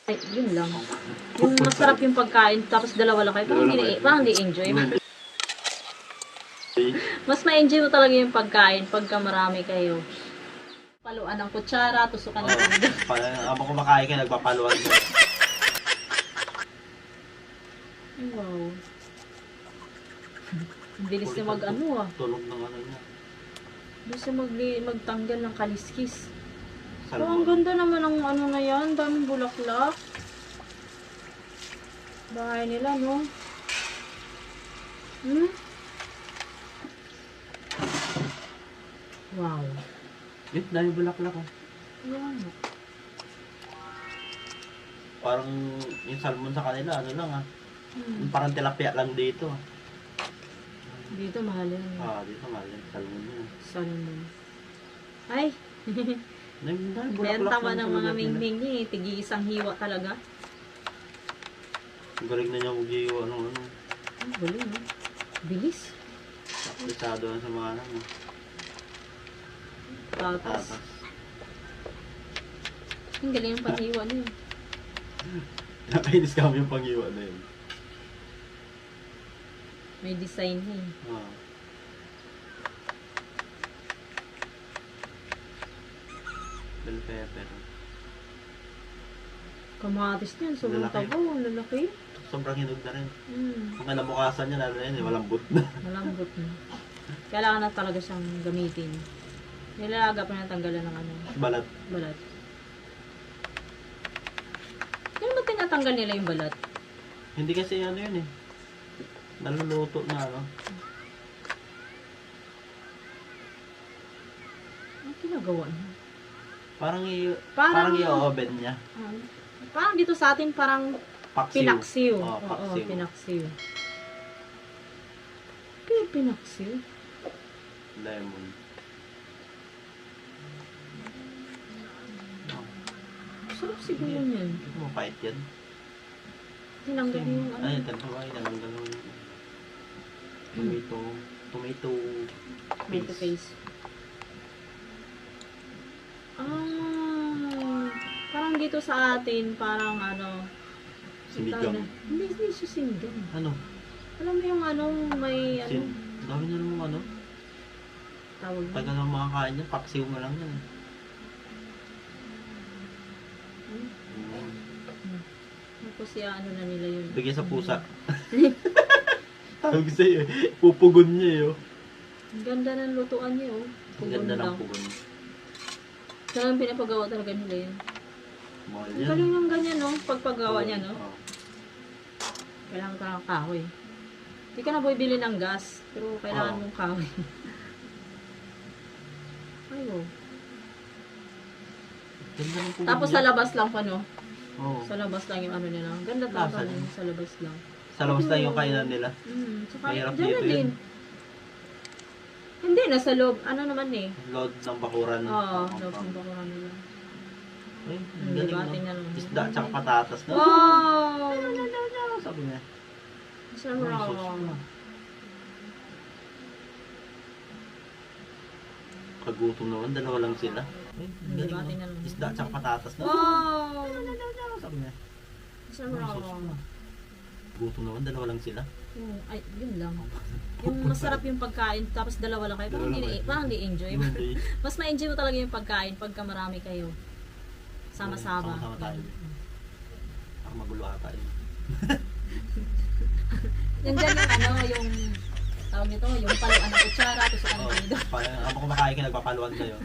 Ay, yun lang. Yung masarap yung pagkain, tapos dalawa lang kayo. Parang hindi enjoy. Mas ma-enjoy mo talaga yung pagkain pagka marami kayo. Paluan ng kutsara, tusukan ng pinggan. Habang kumakain ka, nagpapaluan ka. Wow. Ang bilis na mag-ano ah. Tulog ng ano niya. Bilis na magtanggal ng kaliskis. So, Salmon. ang ganda naman ng ano na yan. Daming bulaklak. Bahay nila, no? Hmm? Wow. Dami bulaklak oh. Yan. Parang yung salmon sa kanila, ano lang ah. Hmm. Parang tilapia lang dito. Dito mahal yan. Dito mahal yung salmon yun. Salmon. Ay! Dami Ayan tama ng mga talaga nila. mingming niya eh. Tigi isang hiwa talaga. Ang galing na niya mag-iwa ng ano. Ang galing, no? Bilis. Aplisado sa mga ano. Tatas. Tatas. Ang galing yung panghiwa niya. Nakainis kami yung pang-iwa na yun. May design niya eh. Bell pepper. Kamatis niyan. Sobrang Lalaki. tabo. Lalaki. Sobrang hinog na rin. Hmm. Kung kalabukasan niya, lalo yun, malambot na. Malambot na. Kailangan na talaga siyang gamitin. Nilalaga pa na tanggalan ng ano, Balat. balat. Kaya ba tinatanggal nila yung balat? Hindi kasi ano yun eh. Naluluto na ano. Ano ginagawa niya? Parang Parang- i-oven niya. Parang dito sa atin parang Paksiw. pinaksiw. Oo, Oo, paksiw. pinaksiw. Kaya pinaksiw? Lemon. Sarap siguro yan. Mapait yan. Tinanggal yung ano. Ay, tinanggal mo yung tomato. Tomato Tomato paste. Parang dito sa atin, parang ano, Sinigang. Hindi siya sinigang. Ano? Alam mo yung ano, may ano, Dami na naman ano. tawag mo. Tagal ng mga kain yan. Paksiw mo lang yan. Tapos ano na nila yun. Bigay sa pusa. Tawag sa'yo eh. Pupugon niya eh oh. Ang ganda ng lutuan niya oh. Ang Pugon ganda ng lang. pugon. Talagang pinapagawa talaga nila yun. Mahal Ang yan. galing ng ganyan no, pagpagawa niya no. Oo. Kailangan ka ng kahoy. Hindi ka na bibili ng gas, pero kailangan Oo. mong kahoy. Ay oh. Ganda ng pugon Tapos niya. sa labas lang pa no. Oo. Sa labas lang yung ano nila. Ang ganda talaga Lasan. no, sa labas lang. Sa labas lang yung kainan nila. Saka Mahirap dyan dito na din. yun. Hindi, nasa loob. Ano naman eh. Load ng bakuran. Oo, loob ng bakuran nila. Ay, Hmm, ang galing diba? no. Tingnan mo. Isda tsaka patatas na. Wow! Sabi niya. Sarap. Ay, sus na. Kagutom naman, dalawa lang sila. Ay, ang galing Diba? no. Tingnan mo. Isda tsaka patatas na. Wow! Sabi niya. Ay, sus Sarap. na. Gutom naman, dalawa lang sila. Ay, yun lang. Yung masarap yung pagkain, tapos dalawa lang kayo. Parang hindi enjoy. Hindi. Mas ma-enjoy mo talaga yung pagkain pagka marami kayo. Sama-sama. Sama-sama tayo. Parang magulo ata yun. Yan dyan yung ano, yung tawag nito, yung paluan ng kutsara, tusukan ng Oo. pinggan. Habang kumakain ka, nagpapaluan kayo.